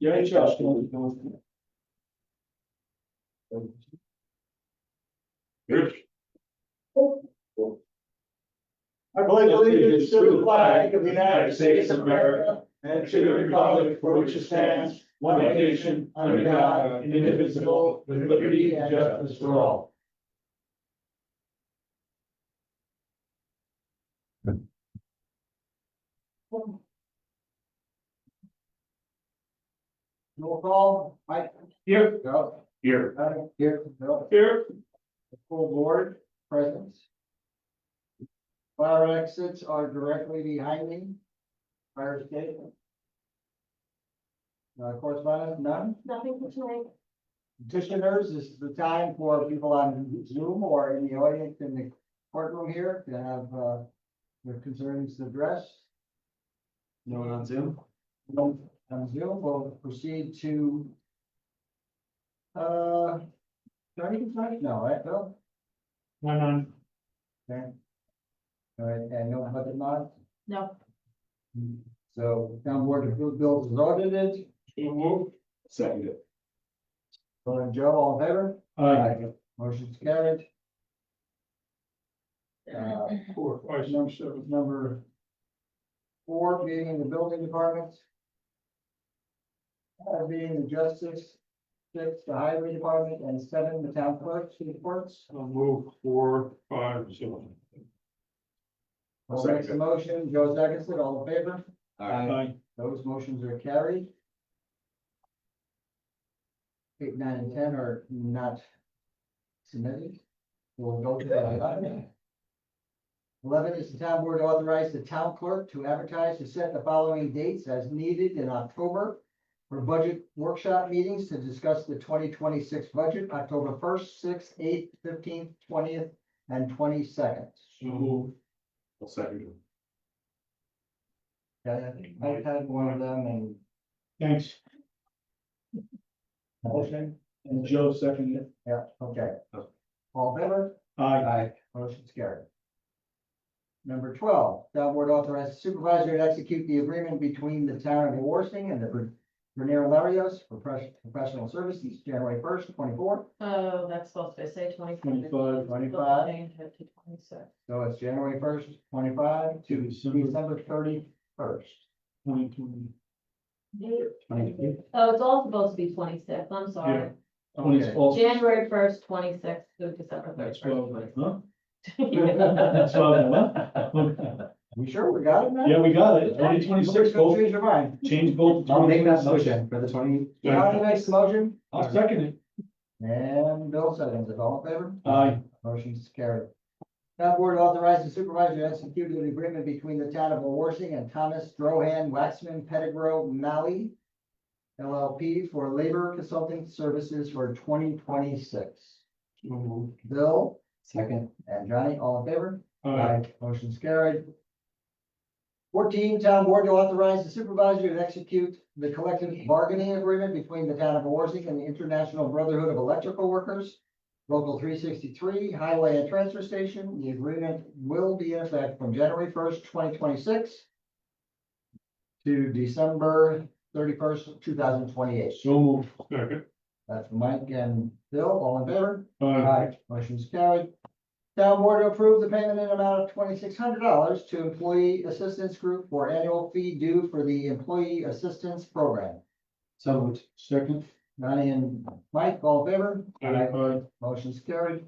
Yeah, Josh. Good. I pledge allegiance to the flag of the United States of America and to the republic for which it stands, one nation, under God, indivisible, with liberty and justice for all. Roll call, Mike. Here. Go. Here. Here. Bill. Here. Full board, present. Fire exits are directly behind me. Fire escape. Correspondence, none. Nothing for tonight. Petitioners, this is the time for people on Zoom or in the audience in the courtroom here to have their concerns addressed. No one on Zoom? On Zoom, we'll proceed to Johnny, no, right, Bill? None on. Okay. All right, and no budget mod, No. so town board approved bills is audited. So move. Second. Bill and Joe, all in favor? Aye. Motion's carried. 4, 5, 6, 7. Number 4 being the building department. 5 being the justice, 6 the highway department, and 7 the town clerk's reports. I'll move 4, 5, 7. All makes the motion, Joe seconds it, all in favor? Aye. Those motions are carried. 8, 9, and 10 are not submitted. We'll go to the 11 is the town board to authorize the town clerk to advertise to set the following dates as needed in October for budget workshop meetings to discuss the 2026 budget, October 1st, 6th, 8th, 15th, 20th, and 22nd. So move. I'll second. Okay, I've had one of them and Thanks. motion. And Joe seconded. Yeah, okay. All in favor? Aye. Motion's carried. Number 12, town board authorizes the supervisor to execute the agreement between the town of Wawarsing and the Bernier Larios for professional services, January 1st, 24. Oh, that's supposed to say 25. 25. Change it to 26. So it's January 1st, 25 to December. December 31st. 2020. Oh, it's all supposed to be 26. I'm sorry. Okay. January 1st, 26th through December That's 31st. huh? 26th. That's what. We sure we got it now? Yeah, we got it. 2026, Nobody's gonna both, change your mind. change both. to I'll make that 2026. motion for the 20. Johnny makes the motion I'll second it. and Bill seconds it. All in favor? Aye. Motion's carried. Town board authorizes the supervisor to execute an agreement between the town of Wawarsing and Thomas Drohan Waxman Pettigrew Malley LLP for labor consulting services for 2026. So move. Bill Second. and Johnny, all in favor? Aye. Motion's carried. 14, town board to authorize the supervisor to execute the collective bargaining agreement between the town of Wawarsing and the International Brotherhood of Electrical Workers, Local 363, Highway and Transfer Station. The agreement will be in effect from January 1st, 2026 to December 31st, 2028. So move. Second. That's Mike and Bill, all in favor? Aye. Motion's carried. Town board to approve the payment in amount of $2,600 to Employee Assistance Group for annual fee due for the Employee Assistance Program. So moved. Second. Johnny and Mike, all in favor? Aye. Motion's carried.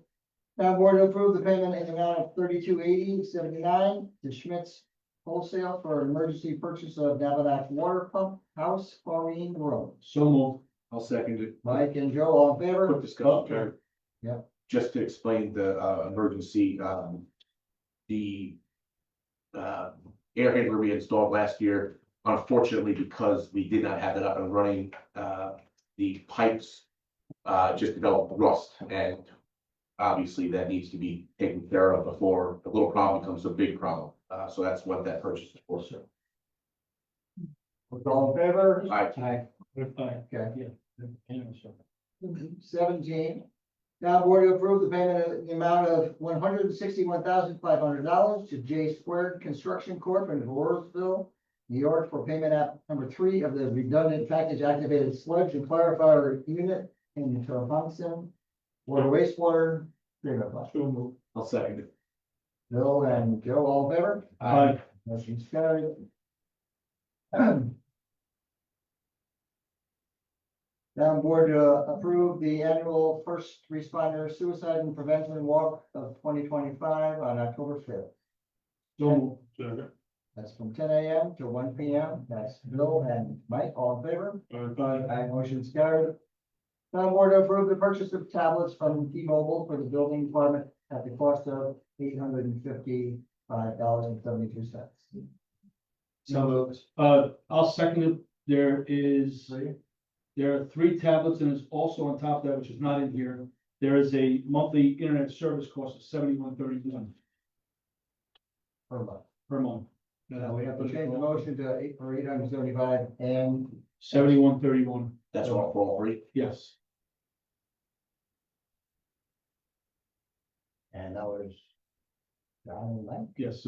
Town board to approve the payment in the amount of $32.80.79 to Schmidt's Wholesale for emergency purchase of Navanac Water Pump House Chlorine Room. So move. I'll second it. Mike and Joe, all in favor? Quick discussion, Chair. Yeah. Just to explain the emergency, the air handler we installed last year, unfortunately, because we did not have it up and running, the pipes just developed rust, and obviously that needs to be taken care of before the little problem becomes a big problem. So that's what that purchase is for. All in favor? Aye. Okay. Yeah. 17, town board to approve the payment in the amount of $161,500 to J Squared Construction Corp. in Floresville New York for payment app number 3 of the redundant package activated sludge and clarifier unit in Townsend. Water wastewater treatment plant. So moved. I'll second it. Bill and Joe, all in favor? Aye. Motion's carried. Town board to approve the annual first responder suicide and prevention walk of 2025 on October 5th. So moved. Second. That's from 10 a.m. to 1 p.m. That's Bill and Mike, all in favor? Aye. Motion's carried. Town board to approve the purchase of tablets from T-Mobile for the building department at the cost of $855.72. So moved. I'll second it. There are 3 tablets, and there's also on top of that, which is not in here, there is a monthly internet service cost of $71.31 Per month. per month. Now we have to change the motion to 875 and $71.31, That's all for all three. yes. that was John and Mike. Yes,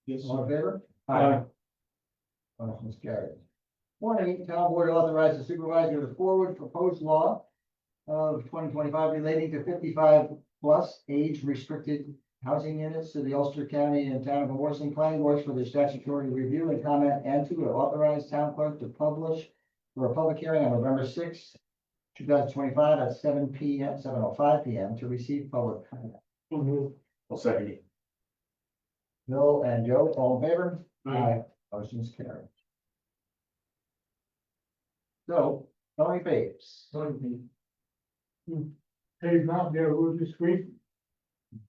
yes. All in favor? Aye. Motion's carried. 20, town board to authorize the supervisor to forward proposed law of 2025 relating to 55+ age restricted housing units to the Ulster County and Town of Wawarsing Planning Boards for their statutory review and comment, and to authorize town clerk to publish for a public hearing on November 6th, 2025 at 7:05 p.m. to receive public comment. So moved. I'll second it. Bill and Joe, all in favor? Aye. Motion's carried. So, Tony Babes. Paved out their road this week.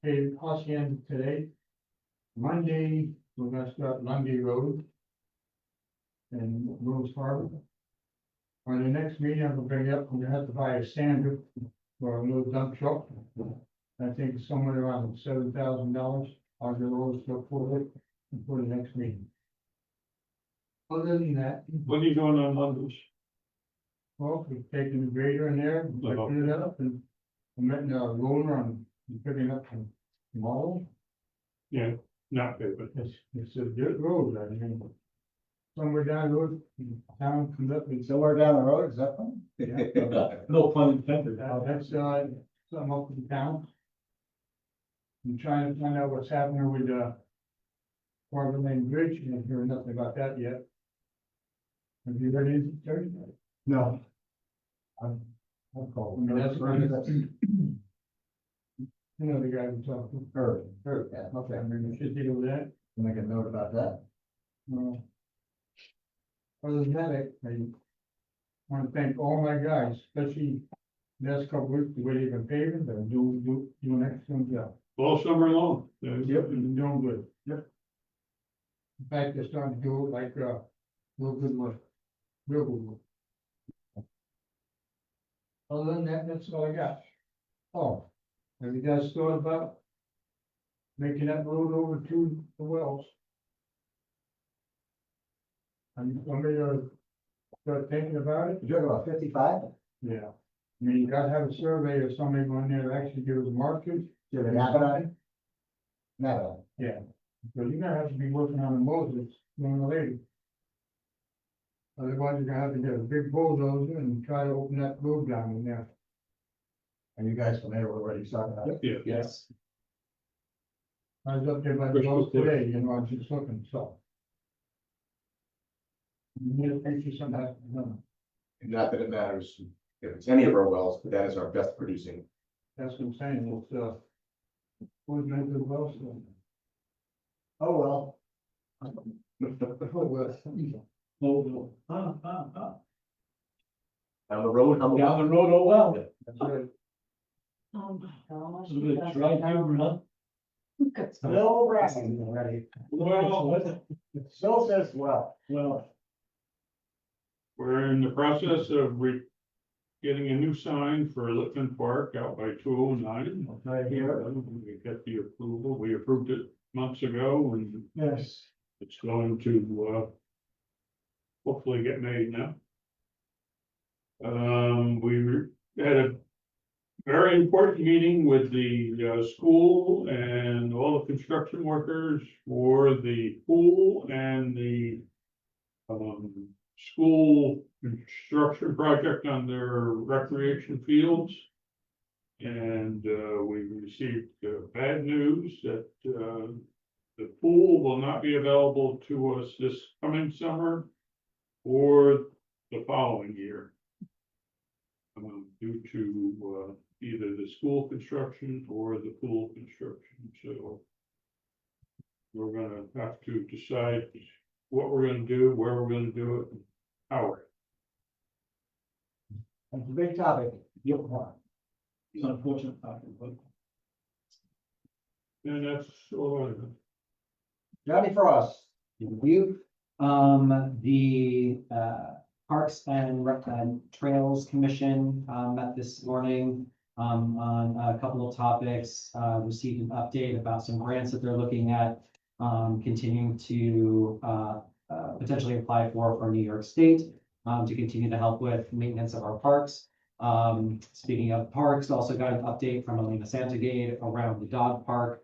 Paved Ossian today. Monday, we're gonna start Lundy Road. And Rose Harbor. On the next meeting, I'm gonna bring up, I'm gonna have to buy a sander for a little dump truck. I think it's somewhere around $7,000. I'll get those for it for the next meeting. Other than that. What are you doing on Mondays? Well, we're taking the grader in there, lifting it up and metting a roller and picking up some models. Yeah, not big, but it's a dirt road, I mean. Somewhere down the road, town comes up and Somewhere down the road, is that fun? No pun intended. that's, something up in town. I'm trying to find out what's happening with, Harbor Lane Bridge, and I'm hearing nothing about that yet. Have you heard anything, Terry? No. I'm cold. I mean, that's, you know, the guy we talked to. Heard, yeah, okay. I mean, we should deal with that. Make a note about that. Other than that, I want to thank all my guys, especially last couple weeks, the way they've been paving, they're doing an excellent job. All summer long. Yep, they've been doing good. Yep. In fact, they're starting to do like, real good work, real good work. Other than that, that's all I got. Oh, have you guys thought about making that road over to the wells? I'm somebody start thinking about it. You're talking about 55? Yeah. I mean, you gotta have a survey or somebody going there to actually give us markers. Do you have an appetite? No. Yeah. So you're gonna have to be working on the Moses sooner or later. Otherwise, you're gonna have to get a big bulldozer and try to open that road down in there. Are you guys familiar with what he's talking about? Yeah. Yes. I was up there by the road today, you know, I was just looking, so. You need a picture sometime. Not that it matters if it's any of our wells, but that is our best producing. That's what I'm saying, it's, who's meant to well, so. Oh, well. Oh, Down the road, how down the road, oh, well. That's right. Oh my gosh. A little bit dry humor, huh? Bill Bracken, ready. Bill says, well. Well, We're in the process of getting a new sign for Lippman Park out by 209. Right here. We got the approval. We approved it months ago and Yes. it's going to, hopefully get made now. We had a very important meeting with the, school and all the construction workers for the pool and the school construction project on their recreation fields. And, we received, bad news that, the pool will not be available to us this coming summer or the following year. Due to, either the school construction or the pool construction, so. We're gonna have to decide what we're gonna do, where we're gonna do it, and how. It's a big topic. It's an unfortunate topic, but And that's all I have. Johnny Frost, you, The Parks and Trails Commission met this morning on a couple of topics. Received an update about some grants that they're looking at, continuing to potentially apply for New York State to continue to help with maintenance of our parks. Speaking of parks, also got an update from Elena Santagade around the dog park.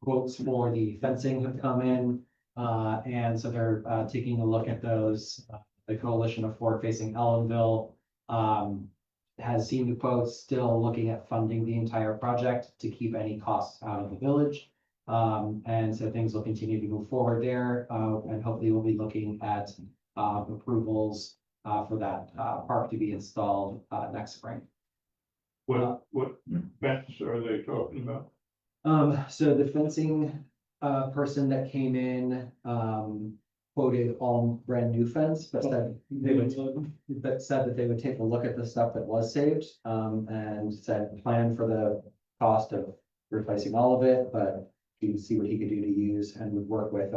Quotes for the fencing have come in. And so they're taking a look at those. The Coalition of Forward Facing Ellenville has seen the quotes, still looking at funding the entire project to keep any costs out of the village. And so things will continue to move forward there, and hopefully we'll be looking at approvals for that park to be installed next spring. What fence are they talking about? So the fencing person that came in quoted all brand new fence, but said they would, that they would take a look at the stuff that was saved, and said plan for the cost of replacing all of it, but to see what he could do to use, and would work with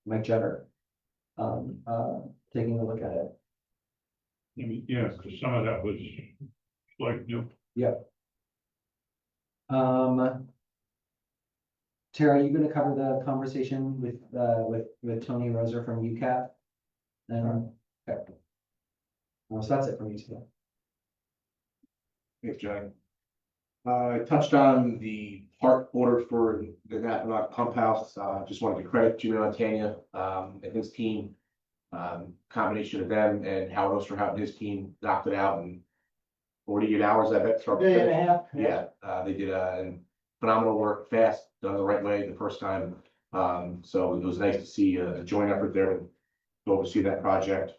Mike Jetter taking a look at it. I mean, yeah, because some of that was like new. Tara, are you gonna cover the conversation with Tony Roser from UCAT? And, okay. So that's it for me today. Thanks, Johnny. I touched on the part order for the Napa Pump House. Just wanted to credit Jimmy Montana, and his team. Combination of them and Howard Osterhout and his team knocked it out in 48 hours, I bet. start to day and a finish. half. Yeah, they did phenomenal work, fast, done the right way the first time. So it was nice to see a joint effort there to oversee that project.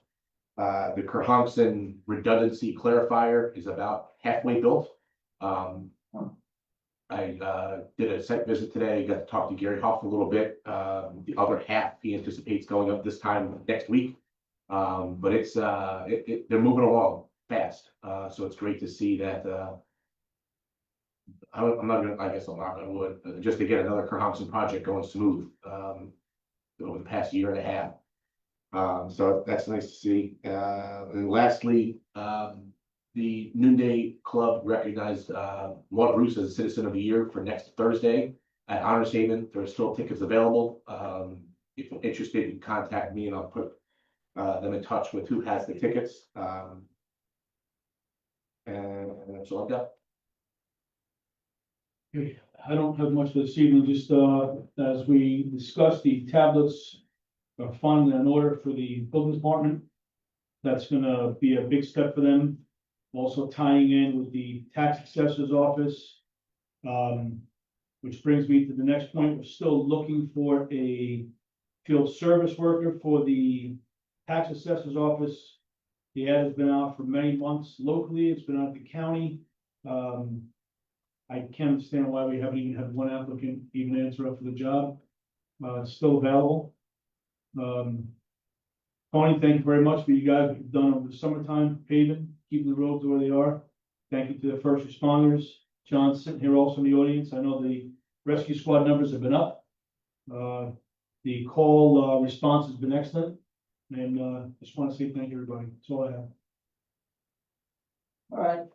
The Kerhonkson redundancy clarifier is about halfway built. I did a site visit today, got to talk to Gary Hoff a little bit. The other half he anticipates going up this time next week. But it's they're moving along fast. So it's great to see that. I'm not gonna, I guess I'm not gonna wood, just to get another Kerhonkson project going smooth over the past year and a half. So that's nice to see. And lastly, the Noonday Club recognized Maud Bruce as Citizen of the Year for next Thursday at Honors Haven. There are still tickets available. If you're interested, you can contact me and I'll put them in touch with who has the tickets. And that's all I've got. I don't have much for this evening, just as we discussed, the tablets are finally in order for the building department. That's gonna be a big step for them. Also tying in with the tax assessor's office. Which brings me to the next point. We're still looking for a field service worker for the tax assessor's office. The ad has been out for many months locally. It's been out at the county. I can't understand why we haven't even had one applicant even answer up for the job. It's still available. Tony, thank you very much for you guys what you've done over the summertime paving, keeping the roads where they are. Thank you to the first responders. John's sitting here also in the audience. I know the rescue squad numbers have been up. The call response has been excellent. And just want to say thank you, everybody. That's all I have. All right.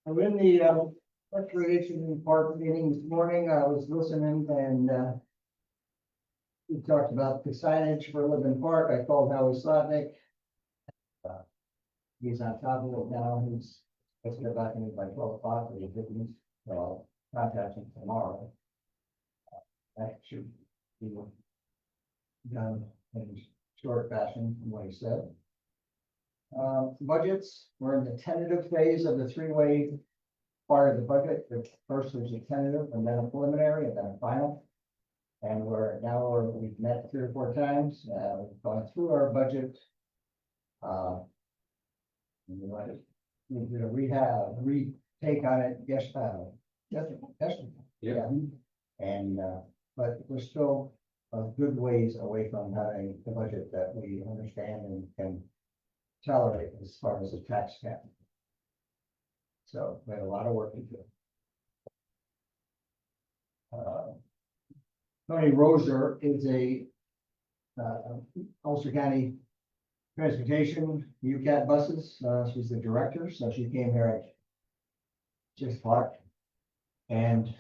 I'm in the recreation park meeting this morning. I was listening and we talked about the signage for Woodland Park. I called Howie Slotnick. He's on top of it now. He's supposed to get back in by 12 o'clock, but he didn't. So I'll contact him tomorrow. That should be done in short fashion from what he said. Budgets, we're in the tentative phase of the three-way part of the budget. The first was a tentative, and then a preliminary, and then a final. And we've met 3 or 4 times, we've gone through our budget. We did a retake on it, yesterday. Yeah. And, but we're still a good ways away from having the budget that we understand and can tolerate as far as the tax cap. So we have a lot of work to do. Tony Roser is a Ulster County Transportation UCAT buses. She's the director, so she came here at 6 o'clock and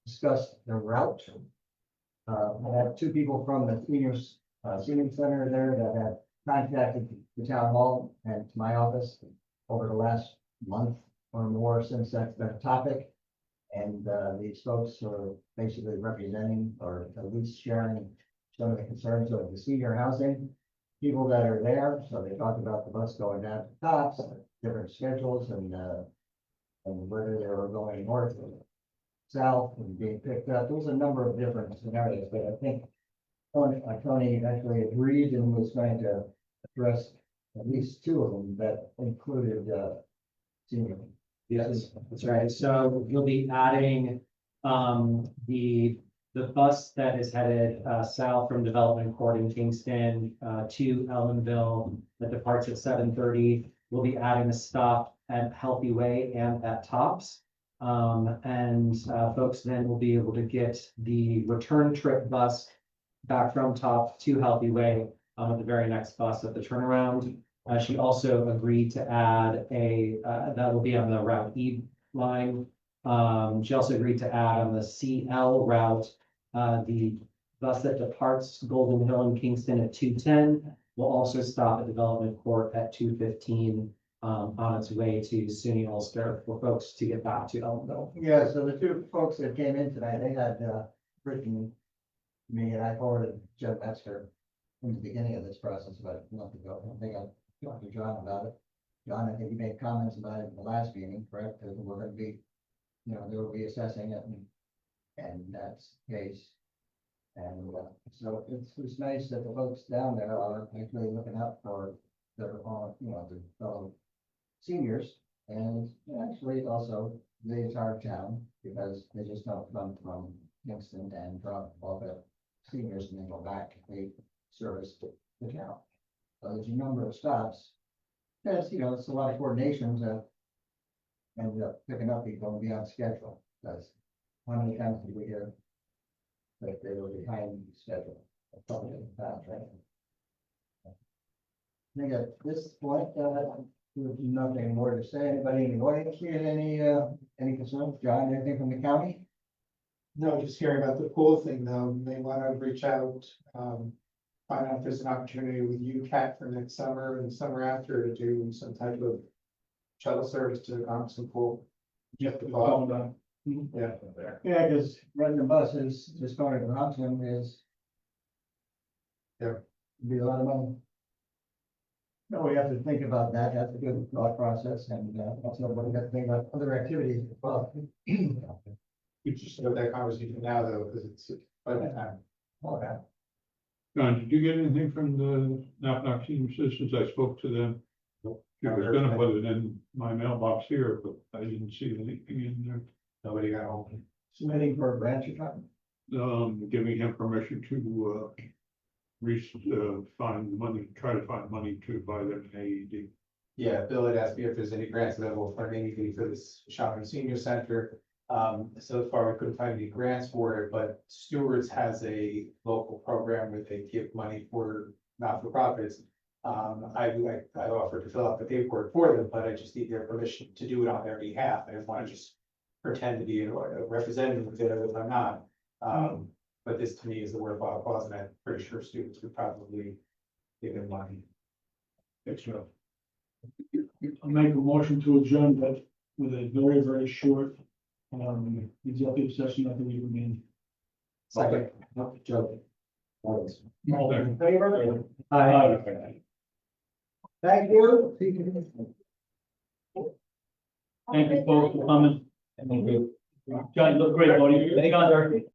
discussed the route. I have 2 people from the senior center there that have contacted the town hall and to my office over the last month or more since that's been a topic. And these folks are basically representing or at least sharing some of the concerns of the senior housing people that are there. So they talked about the bus going down to Tops, different schedules, and whether they were going north or south and being picked up. There was a number of different scenarios, but I think Tony actually agreed and was going to address at least 2 of them that included senior. Yes, that's right. So you'll be adding the bus that is headed south from Development Court in Kingston to Ellenville that departs at 7:30. We'll be adding a stop at Healthy Way and at Tops. And folks then will be able to get the return trip bus back from Tops to Healthy Way at the very next bus at the turnaround. She also agreed to add that will be on the Route E line. She also agreed to add on the CL route, the bus that departs Golden Hill and Kingston at 2:10 will also stop at Development Court at 2:15 on its way to SUNY Ulster for folks to get back to Ellenville. Yeah, so the 2 folks that came in tonight, they had written me and I forwarded Jeff Metzger in the beginning of this process about a month ago. I think I talked to John about it. John, I think you made comments about it in the last meeting, correct? That we're going to be, they will be assessing it and that's the case. And so it's nice that the folks down there are actually looking out for their, the fellow seniors and actually also the entire town because they just don't come from Kingston and drop all the seniors and then go back. They service the town. So there's a number of stops. Yes, it's a lot of coordination to end up picking up people and be on schedule. Because how many times did we hear that they were behind schedule? Probably in the past, right? I think at this point, there's nothing more to say. Anybody in the audience here, any concerns? John, anything from the county? No, just hearing about the pool thing though, you may want to reach out, find out if there's an opportunity with UCAT for next summer and summer after to do some type of shuttle service to the Thompson pool. Yep, the phone done. Yeah. Yeah, because running the buses just going to Knoxville is. Yeah. Be a lot of money. No, we have to think about that. That's a good thought process and also we have to think about other activities as well. We just start that conversation now though, because it's budget time. Okay. John, did you get anything from the Knock Senior Citizens? I spoke to them. I was gonna put it in my mailbox here, but I didn't see anything in there. Nobody got home. Submitting for a grant you're talking? Giving him permission to, find money, try to find money to buy them an AED. Yeah, Bill had asked me if there's any grants available for anything for this shopping senior center. So far we couldn't find any grants for it, but Stewart's has a local program where they give money for not-for-profits. I offered to fill out the paperwork for them, but I just need their permission to do it on their behalf. I don't want to just pretend to be a representative of it if I'm not. But this to me is a worthwhile cause, and I'm pretty sure students would probably give them money. Extra. I'll make a motion to adjourn, but with a very, very short executive session, I believe we mean. Second, no, Joe. All in favor? Aye. Thank you. Thank you folks for coming. John, you look great, buddy. John,